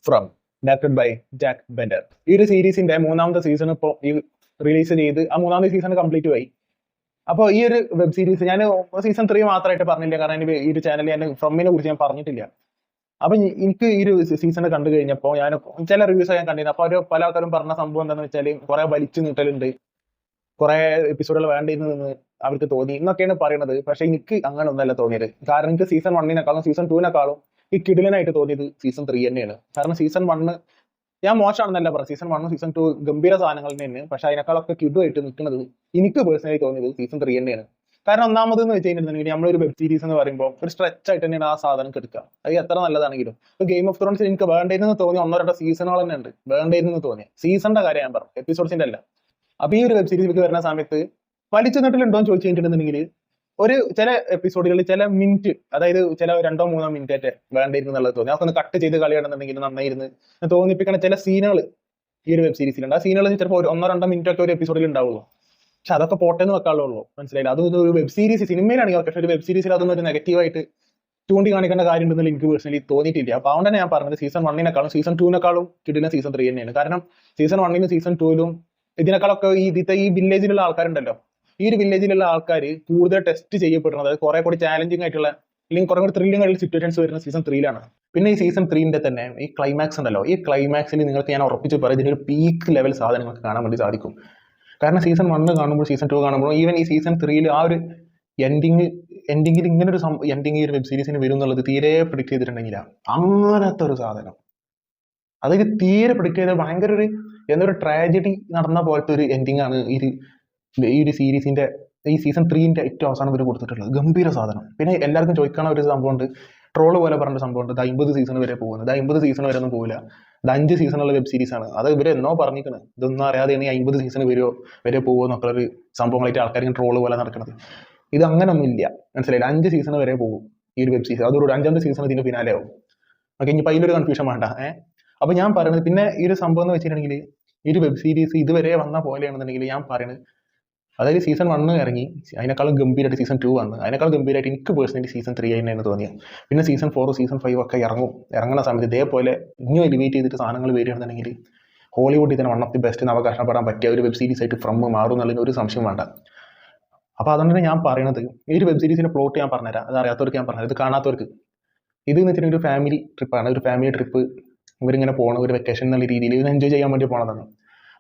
From directed by Jack Bender. ഈ ഒരു സീരീസിന്റെ മൂന്നാമത്തെ സീസൺ ഇപ്പോൾ ഈ റിലീസ് ചെയ്ത് ആ മൂന്നാമത്തെ സീസൺ കംപ്ലീറ്റ് ആയി. അപ്പോൾ ഈ ഒരു വെബ് സീരീസ് ഞാൻ സീസൺ 3 മാത്രമായിട്ട് പറഞ്ഞില്ല, കാരണം ഈ ഒരു ചാനലിൽ ഞാൻ ഫ്രമ്മിനെ കുറിച്ച് ഞാൻ പറഞ്ഞിട്ടില്ല. അപ്പൊ എനിക്ക് ഈ ഒരു സീസൺ കണ്ടു കഴിഞ്ഞപ്പോൾ ഞാൻ ചില റിവ്യൂസ് ഞാൻ കണ്ടിരുന്നു. അപ്പൊ പല ആൾക്കാരും പറഞ്ഞ സംഭവം എന്താണെന്ന് വെച്ചാൽ കുറെ വലിച്ചു നീട്ടലുണ്ട്, കുറെ എപ്പിസോഡുകൾ വേണ്ടിയിരുന്നെന്ന് അവർക്ക് തോന്നി എന്നൊക്കെയാണ് പറയുന്നത്. പക്ഷെ എനിക്ക് അങ്ങനെ ഒന്നല്ല തോന്നിയത്. കാരണം എനിക്ക് സീസൺ 1 സീസൺ 2 ഈ കിടിലനായിട്ട് തോന്നിയത് സീസൺ 3 തന്നെയാണ്. കാരണം സീസൺ 1 ഞാൻ മോശമാണെന്നല്ല പറയാം, സീസൺ 1 സീസൺ 2 ഗംഭീര സാധനങ്ങൾ തന്നെയാണ്. പക്ഷെ അതിനേക്കാളൊക്കെ കിടുവായിട്ട് നിൽക്കുന്നത് എനിക്ക് പേഴ്സണലി തോന്നിയത് സീസൺ 3 തന്നെയാണ്. കാരണം ഒന്നാമത് എന്ന് വെച്ച് കഴിഞ്ഞിട്ടുണ്ടെങ്കിൽ നമ്മളൊരു വെബ് സീരീസ് എന്ന് പറയുമ്പോൾ ഒരു സ്ട്രെച്ച് ആയിട്ട് തന്നെയാണ് ആ സാധനം എടുക്കുക. അത് എത്ര നല്ലതാണെങ്കിലും ഇപ്പൊ ഗെയിം ഓഫ് ത്രോൺസ് എനിക്ക് വേണ്ടതെന്ന് തോന്നിയ 1-2 സീസണുകൾ തന്നെ ഉണ്ട്. വേണ്ടതെന്ന് തോന്നിയ സീസണിന്റെ കാര്യം ഞാൻ പറഞ്ഞു, എപ്പിസോഡ്സിന്റെ അല്ല. അപ്പൊ ഈ ഒരു വെബ് സീരീസിലേക്ക് വരുന്ന സമയത്ത് വലിച്ചു നീട്ടലുണ്ടോ എന്ന് ചോദിച്ചു കഴിഞ്ഞിട്ടുണ്ടെങ്കിൽ ഒരു ചില എപ്പിസോഡുകളിൽ ചില മിനിറ്റ്, അതായത് ചില 2-3 മിനിറ്റ് ആയിട്ട് വേണ്ടിയിരുന്നു എന്നുള്ളത് തോന്നി. അതൊക്കെ ഒന്ന് കട്ട് ചെയ്ത് കളിയാണെന്നുണ്ടെങ്കിൽ നന്നായിരുന്നു തോന്നിപ്പിക്കണ ചില സീനുകൾ ഈ ഒരു വെബ് സീരീസിലുണ്ട്. ആ സീനുകൾ ചിലപ്പോൾ 1-2 മിനിറ്റ് ഒക്കെ ഒരു എപ്പിസോഡിൽ ഉണ്ടാവുള്ളൂ. പക്ഷെ അതൊക്കെ പോട്ടെന്ന് വെക്കാനുള്ളൂ, മനസ്സിലായില്ല. അതൊന്നും ഒരു വെബ് സീരീസ് സിനിമയിലാണെങ്കിൽ പക്ഷെ ഒരു വെബ് സീരീസിൽ അതൊന്നും ഒരു നെഗറ്റീവായിട്ട് ചൂണ്ടിക്കാണിക്കേണ്ട കാര്യം ഉണ്ടെന്ന് എനിക്ക് പേഴ്സണലി തോന്നിയിട്ടില്ല. അപ്പൊ അതുകൊണ്ട് തന്നെ ഞാൻ പറഞ്ഞത് സീസൺ 1 സീസൺ 2 കിട്ടുന്ന സീസൺ 3 തന്നെയാണ്. കാരണം സീസൺ 1 സീസൺ 2 ഇതിനേക്കാളൊക്കെ ഈ വില്ലേജിലുള്ള ആൾക്കാരുണ്ടല്ലോ, ഈ ഒരു വില്ലേജിലുള്ള ആൾക്കാർ കൂടുതൽ ടെസ്റ്റ് ചെയ്യപ്പെടുന്നത്, അതായത് കുറെ കൂടി ചാലഞ്ചിങ് ആയിട്ടുള്ള അല്ലെങ്കിൽ കുറെ കൂടി ത്രില്ലിംഗ് ആയിട്ടുള്ള സിറ്റുവേഷൻസ് വരുന്ന സീസൺ 3 പിന്നെ ഈ സീസൺ 3 തന്നെ ഈ ക്ലൈമാക്സ് ഉണ്ടല്ലോ, ഈ ക്ലൈമാക്സിൽ നിങ്ങൾക്ക് ഞാൻ ഉറപ്പിച്ച് പറയും ഇതിനൊരു പീക്ക് ലെവൽ സാധനങ്ങൾക്ക് കാണാൻ വേണ്ടി സാധിക്കും. കാരണം സീസൺ 1 കാണുമ്പോൾ സീസൺ 2 കാണുമ്പോൾ ഈവൻ ഈ സീസൺ 3 ആ ഒരു എൻഡിങ്ങിൽ ഇങ്ങനെ ഒരു എൻഡിങ് ഈ ഒരു വെബ് സീരീസിന് വരും എന്നുള്ളത് തീരെ പ്രിഡിക്ട് ചെയ്തിട്ടുണ്ടെങ്കില അങ്ങനത്തെ ഒരു സാധനം, അതായത് തീരെ പ്രിഡിക്ട് ചെയ്ത ഭയങ്കര ഒരു എന്തൊരു ട്രാജഡി നടന്ന പോലത്തെ ഒരു എൻഡിങ് ആണ് ഈ ഒരു സീരീസിന്റെ ഈ സീസൺ 3 ഏറ്റവും അവസാനം വരെ കൊടുത്തിട്ടുള്ളത്. ഗംഭീര സാധനം. പിന്നെ എല്ലാവർക്കും ചോദിക്കാനുള്ള ഒരു സംഭവമുണ്ട്, ട്രോള് പോലെ പറഞ്ഞ സംഭവമുണ്ട്, ഇത് 50 സീസൺ വരെ പോകുന്നത്. 50 സീസൺ വരെ ഒന്നും പോകില്ല, ഇത് 5 സീസണുള്ള വെബ് സീരീസ് ആണ്. അത് ഇവർ എന്നോ പറഞ്ഞിരിക്കുന്നത്, ഇതൊന്നും അറിയാതെയാണ് ഈ 50 സീസൺ വരെ പോകുമോ എന്നൊക്കെ ഒരു സംഭവങ്ങളായിട്ട് ആൾക്കാർ ട്രോള് പോലെ നടക്കുന്നത്. ഇത് അങ്ങനൊന്നും ഇല്ല, മനസ്സിലായില്ല. 5 സീസൺ വരെ പോകും ഈ ഒരു വെബ് സീരീസ്. അതൊരു 5ാമത്തെ സീസൺ ഇതിന്റെ പിന്നാലെ ആവും. ഓക്കെ, ഇനിയിപ്പോൾ അതിലൊരു കൺഫ്യൂഷൻ വേണ്ട. അപ്പൊ ഞാൻ പറയുന്നത് പിന്നെ ഈ ഒരു സംഭവം എന്ന് വെച്ചിട്ടുണ്ടെങ്കിൽ ഈ ഒരു വെബ് സീരീസ് ഇതുവരെ വന്ന പോലെയാണെന്നുണ്ടെങ്കിൽ ഞാൻ പറയുന്നത്, അതായത് സീസൺ 1 ഇറങ്ങി അതിനേക്കാളും ഗംഭീരമായിട്ട് സീസൺ 2 വന്ന് അതിനേക്കാളും ഗംഭീരമായിട്ട് എനിക്ക് പേഴ്സണലി സീസൺ 3 തന്നെയാണ് തോന്നിയത്. പിന്നെ സീസൺ 4 സീസൺ 5 ഒക്കെ ഇറങ്ങുന്ന സമയത്ത് ഇതേപോലെ ഇനിയും എലിവേറ്റ് ചെയ്തിട്ട് സാധനങ്ങൾ വരികയാണെന്നുണ്ടെങ്കിൽ ഹോളിവുഡിൽ തന്നെ 1 ഓഫ് ദി ബെസ്റ്റ് എന്ന് അവകാശപ്പെടാൻ പറ്റിയ ഒരു വെബ് സീരീസ് ആയിട്ട് ഫ്രം മാറും എന്നുള്ളതിന് ഒരു സംശയം വേണ്ട. അപ്പോൾ അതുകൊണ്ട് തന്നെ ഞാൻ പറയുന്നത് ഈ ഒരു വെബ് സീരീസിന്റെ പ്ലോട്ട് ഞാൻ പറഞ്ഞുതരാം. അത് അറിയാത്തവർക്ക് ഞാൻ പറഞ്ഞുതരാം, ഇത് കാണാത്തവർക്ക്. ഇത് എന്ന് വെച്ചിട്ടുണ്ടെങ്കിൽ ഒരു ഫാമിലി ട്രിപ്പാണ്. ഒരു ഫാമിലി ട്രിപ്പ് ഇവരിങ്ങനെ പോകണം, ഒരു വെക്കേഷൻ എന്നുള്ള രീതിയിൽ ഇവർ എൻജോയ് ചെയ്യാൻ വേണ്ടി പോണതാണ്.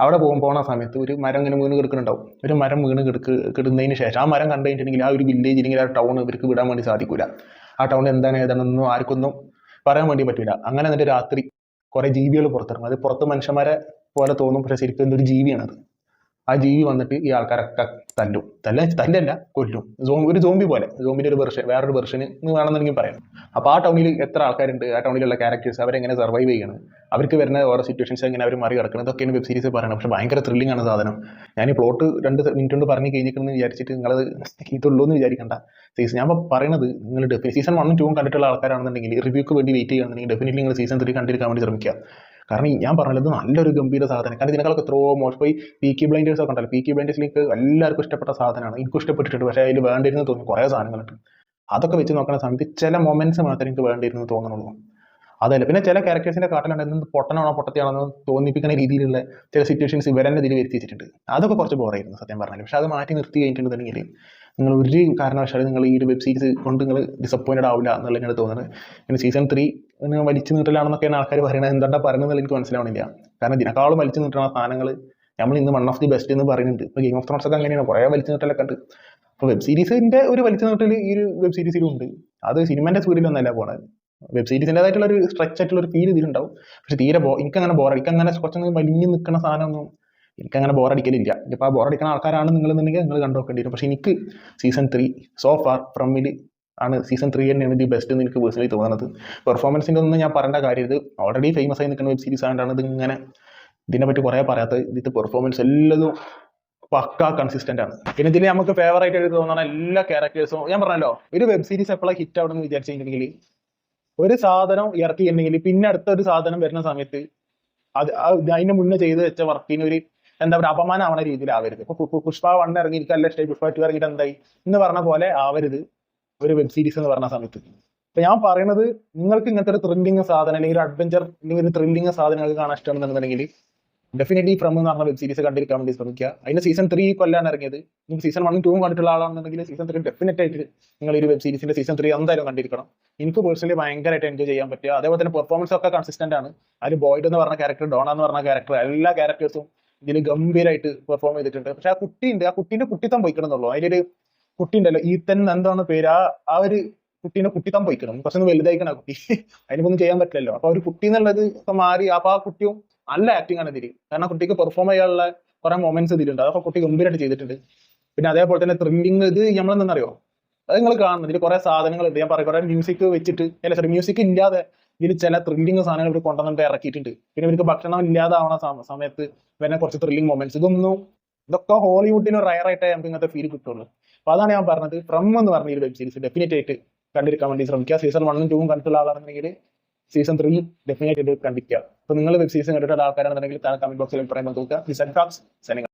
അവിടെ പോണ സമയത്ത് ഒരു മരം ഇങ്ങനെ വീണ് കിടക്കുന്നുണ്ടാവും. ഒരു മരം വീണ് കിടന്നതിന് ശേഷം ആ മരം കണ്ടു കഴിഞ്ഞിട്ടുണ്ടെങ്കിൽ ആ ഒരു വില്ലേജ് അല്ലെങ്കിൽ ആ ടൗൺ ഇവർക്ക് വിടാൻ വേണ്ടി സാധിക്കില്ല. ആ ടൗൺ ഏതാണെന്നൊന്നും ആർക്കൊന്നും പറയാൻ വേണ്ടി പറ്റില്ല. അങ്ങനെ എന്നിട്ട് രാത്രി കുറെ ജീവികൾ പുറത്തിറങ്ങും. അത് പുറത്ത് മനുഷ്യന്മാരെ പോലെ തോന്നും, പക്ഷെ ശരിക്കും എന്തൊരു ജീവിയാണത്. ആ ജീവി വന്നിട്ട് ഈ ആൾക്കാരൊക്കെ തല്ലല്ല കൊല്ലും. ഒരു സോംബി പോലെ, സോംബിന്റെ ഒരു വെർഷൻ, വേറൊരു വെർഷന് വേണമെന്നുണ്ടെങ്കിൽ പറയാം. അപ്പോൾ ആ ടൗണിൽ എത്ര ആൾക്കാരുണ്ട്, ആ ടൗണിലുള്ള ക്യാരക്ടേഴ്സ് അവരെങ്ങനെ സർവൈവ് ചെയ്യണം, അവർക്ക് വരുന്ന ഓരോ സിറ്റുവേഷൻസ് എങ്ങനെ അവർ മറികടക്കണം, ഇതൊക്കെയാണ് വെബ് സീരീസ് പറയുന്നത്. പക്ഷെ ഭയങ്കര ത്രില്ലിംഗ് ആണ് സാധനം. ഞാൻ ഈ പ്ലോട്ട് 2 മിനിറ്റ് കൊണ്ട് പറഞ്ഞു കഴിഞ്ഞിട്ടെന്ന് വിചാരിച്ചിട്ട് നിങ്ങളത് ഇതുള്ളൂ എന്ന് വിചാരിക്കണ്ട. ഞാൻ പറയുന്നത് നിങ്ങൾ സീസൺ 1 2 കണ്ടിട്ടുള്ള ആൾക്കാരാണെന്നുണ്ടെങ്കിൽ റിവ്യൂക്ക് വേണ്ടി വെയിറ്റ് ചെയ്യുകയാണെന്നുണ്ടെങ്കിൽ ഡെഫിനറ്റ്ലി നിങ്ങൾ സീസൺ 3 കണ്ടിരിക്കാൻ വേണ്ടി ശ്രമിക്കുക. കാരണം ഞാൻ പറഞ്ഞത് നല്ലൊരു ഗംഭീര സാധനം. കാരണം ഇതിനേക്കാളൊക്കെ എത്രയോ മോശം. ഈ പീക്കി ബ്ലൈൻഡേഴ്സ് ഒക്കെ ഉണ്ടല്ലോ, പീക്കി ബ്ലൈൻഡേഴ്സിലേക്ക് എല്ലാവർക്കും ഇഷ്ടപ്പെട്ട സാധനമാണ്, എനിക്കും ഇഷ്ടപ്പെട്ടിട്ടുണ്ട്. പക്ഷേ അതിൽ വേണ്ടിയിരുന്നു തോന്നി കുറേ സാധനങ്ങളുണ്ട്. അതൊക്കെ വെച്ച് നോക്കുന്ന സമയത്ത് ചില മൊമെന്റ്സ് മാത്രമേ എനിക്ക് വേണ്ടിയിരുന്നു തോന്നുന്നുള്ളൂ. അതല്ല, പിന്നെ ചില ക്യാരക്ടേഴ്സിന്റെ കാട്ടിലുണ്ട് എന്ത് പൊട്ടനാണോ പൊട്ടത്തിയാണോ തോന്നിപ്പിക്കുന്ന രീതിയിലുള്ള ചില സിറ്റുവേഷൻസ് ഇവരെന്നെ ഇതിൽ വരുത്തിച്ചിട്ടുണ്ട്. അതൊക്കെ കുറച്ച് ബോറായിരുന്നു സത്യം പറഞ്ഞാൽ. പക്ഷെ അത് മാറ്റി നിർത്തി കഴിഞ്ഞിട്ടുണ്ടെങ്കിൽ നിങ്ങൾ ഒരു കാരണവശാലും നിങ്ങൾ ഈ ഒരു വെബ് സീരീസ് കൊണ്ട് നിങ്ങൾ ഡിസപ്പോയിൻറ്റഡ് ആവില്ല എന്നുള്ള എനിക്ക് തോന്നുന്നത്. പിന്നെ സീസൺ 3 വലിച്ചു നീട്ടലാണെന്നൊക്കെയാണ് ആൾക്കാർ പറയുന്നത്. എന്താ പറയുന്നത് എനിക്ക് മനസ്സിലാവണില്ല. കാരണം ഇതിനേക്കാളും വലിച്ചു നീട്ടുന്ന സാധനങ്ങൾ നമ്മൾ ഇന്ന് 1 ഓഫ് ദി ബെസ്റ്റ് എന്ന് പറയുന്നുണ്ട്. ഇപ്പോൾ ഗെയിം ഓഫ് ത്രോൺസ് ഒക്കെ അങ്ങനെയാണ്, കുറേ വലിച്ചു നീട്ടലൊക്കെ ഉണ്ട്. അപ്പോൾ വെബ് സീരീസിന്റെ ഒരു വലിച്ചു നീട്ടൽ ഈ ഒരു വെബ് സീരീസിലും ഉണ്ട്. അത് സിനിമന്റെ സ്പീഡിലൊന്നല്ല പോണത്. വെബ് സീരീസിൻ്റെതായിട്ടുള്ള ഒരു സ്ട്രെച്ച് ആയിട്ടുള്ള ഒരു ഫീൽ ഇതിലുണ്ടാവും. പക്ഷെ തീരെ എനിക്കങ്ങനെ എനിക്കങ്ങനെ കുറച്ചൊന്ന് വലിഞ്ഞു നിൽക്കുന്ന സാധനമൊന്നും എനിക്കങ്ങനെ ബോറടിക്കലില്ല. ഇപ്പോൾ ആ ബോറടിക്കുന്ന ആൾക്കാരാണ് നിങ്ങളെന്നുണ്ടെങ്കിൽ നിങ്ങൾ കണ്ടുനോക്കേണ്ടി വരും. പക്ഷെ എനിക്ക് സീസൺ 3 സോ ഫാർ ഫ്രമിൽ ആണ് സീസൺ 3 തന്നെയാണ് ഇത് ബെസ്റ്റ് എന്ന് എനിക്ക് പേഴ്സണലി തോന്നുന്നത്. പെർഫോമൻസിൻ്റെ ഒന്നും ഞാൻ പറയേണ്ട കാര്യം, ഇത് ഓൾറെഡി ഫേമസ് ആയി നിൽക്കുന്ന വെബ് സീരീസ് ആയതുകൊണ്ടാണ് ഇത് ഇങ്ങനെ ഇതിനെപ്പറ്റി കുറേ പറയാത്തത്. ഇതിൻ്റെ പെർഫോമൻസ് എല്ലാതും പക്കാ കൺസിസ്റ്റന്റ് ആണ്. പിന്നെ ഇതിൽ നമുക്ക് ഫേവറേറ്റ് ആയിട്ട് തോന്നുന്ന എല്ലാ ക്യാരക്ടേഴ്സും ഞാൻ പറഞ്ഞല്ലോ, ഒരു വെബ് സീരീസ് എപ്പോഴാണ് ഹിറ്റ് ആവണമെന്ന് വിചാരിച്ചിട്ടുണ്ടെങ്കിൽ ഒരു സാധനം ഇറക്കിയിട്ടുണ്ടെങ്കിൽ പിന്നെ അടുത്തൊരു സാധനം വരുന്ന സമയത്ത് അതിന് മുന്നേ ചെയ്ത് വെച്ച വർക്കിന് ഒരു എന്താ പറയുക അപമാനമാവണ രീതിയിലാവരുത്. ഇപ്പൊ പുഷ്പ 1 ഇറങ്ങിയിരിക്കുക, അല്ല പുഷ്പ 2 ഇറങ്ങിയിട്ട് എന്തായി എന്ന് പറഞ്ഞ പോലെ ആവരുത് ഒരു വെബ് സീരീസ് എന്ന് പറഞ്ഞ സമയത്ത്. അപ്പൊ ഞാൻ പറയുന്നത്, നിങ്ങൾക്ക് ഇങ്ങനത്തെ ഒരു ത്രില്ലിംഗ് സാധനം അല്ലെങ്കിൽ ഒരു അഡ്വഞ്ചർ അല്ലെങ്കിൽ ഒരു ത്രില്ലിംഗ് സാധനങ്ങൾക്ക് കാണാൻ ഇഷ്ടമാണെന്നുണ്ടെങ്കിൽ ഡെഫിനറ്റ്ലി ഫ്രം എന്ന് പറഞ്ഞ വെബ് സീരീസ് കണ്ടിരിക്കാൻ വേണ്ടി ശ്രമിക്കുക. അതിന് സീസൺ 3 കൊല്ലാണ് ഇറങ്ങിയത്. നിങ്ങൾക്ക് സീസൺ 1 2 കണ്ടിട്ടുള്ള ആളാണെന്നുണ്ടെങ്കിൽ സീസൺ 3 ഡെഫിനറ്റ് ആയിട്ട് നിങ്ങൾ ഈ ഒരു വെബ് സീരീസിന്റെ സീസൺ 3 എന്തായാലും കണ്ടിരിക്കണം. എനിക്ക് പേഴ്സണലി ഭയങ്കരമായിട്ട് എൻജോയ് ചെയ്യാൻ പറ്റുക. അതേപോലെ തന്നെ പെർഫോമൻസ് ഒക്കെ കൺസിസ്റ്റന്റ് ആണ്. അതിൽ ബോയ്ഡ് എന്ന് പറഞ്ഞ ക്യാരക്ടർ, ഡോണ എന്ന് പറഞ്ഞ ക്യാരക്ടർ, എല്ലാ ക്യാരക്ടേഴ്സും ഇതിൽ ഗംഭീരമായിട്ട് പെർഫോം ചെയ്തിട്ടുണ്ട്. പക്ഷെ ആ കുട്ടീന്റെ കുട്ടിത്തം പോയിക്കണമെന്നുള്ളൂ. അതിലൊരു കുട്ടി ഉണ്ടല്ലോ, ഈത്തൻ എന്താണ് പേര്, ആ ഒരു കുട്ടീനെ കുട്ടിത്തം പോയിക്കണം. കുറച്ചൊന്ന് വലുതായിക്കണം ആ കുട്ടി. അതിനൊന്നും ചെയ്യാൻ പറ്റില്ലല്ലോ. അപ്പൊ ഒരു കുട്ടി എന്നുള്ളത് ഇപ്പൊ മാറി. അപ്പൊ ആ കുട്ടിയും നല്ല ആക്ടിങ് ആണ് ഇതിൽ. കാരണം കുട്ടിക്ക് പെർഫോം ചെയ്യാനുള്ള കുറെ മൊമെന്റ്സ് ഇതിലുണ്ട്. അതൊക്കെ കുട്ടി ഗംഭീരമായിട്ട് ചെയ്തിട്ടുണ്ട്. പിന്നെ അതേപോലെ തന്നെ ത്രില്ലിങ്, ഇത് നമ്മളെന്തെന്നറിയോ, അത് നിങ്ങൾ കാണുന്നത് ഇതിൽ കുറെ സാധനങ്ങളുണ്ട്. ഞാൻ പറയും, കുറെ മ്യൂസിക് വെച്ചിട്ട്, അല്ല സോറി, മ്യൂസിക് ഇല്ലാതെ ഇതിൽ ചില ത്രില്ലിങ് സാധനങ്ങൾ ഇവർ കൊണ്ടുവന്നിട്ട് ഇറക്കിയിട്ടുണ്ട്. പിന്നെ ഇവർക്ക് ഭക്ഷണം ഇല്ലാതാവണ സമയത്ത് പിന്നെ കുറച്ച് ത്രില്ലിങ് മൊമെന്റ്സ്, ഇതൊക്കെ ഹോളിവുഡിന് റയർ ആയിട്ടേ നമുക്ക് ഇങ്ങനത്തെ ഫീൽ കിട്ടുള്ളൂ. അപ്പൊ അതാണ് ഞാൻ പറഞ്ഞത്, ഫ്രം എന്ന് പറഞ്ഞ ഈ വെബ് സീരീസ് ഡെഫിനറ്റ് ആയിട്ട് കണ്ടിരിക്കാൻ വേണ്ടി ശ്രമിക്കുക. സീസൺ 1 2 കണ്ടിട്ടുള്ള ആളാണെന്നുണ്ടെങ്കിൽ സീസൺ 3 ഡെഫിനറ്റ് ആയിട്ട് കണ്ടിരിക്കുക. അപ്പൊ നിങ്ങൾ വെബ് സീരീസ് കണ്ടിട്ടുള്ള ആൾക്കാരാണെന്നുണ്ടെങ്കിൽ താഴെ കമന്റ് ബോക്സിൽ പറയുമ്പോൾ നോക്കുക.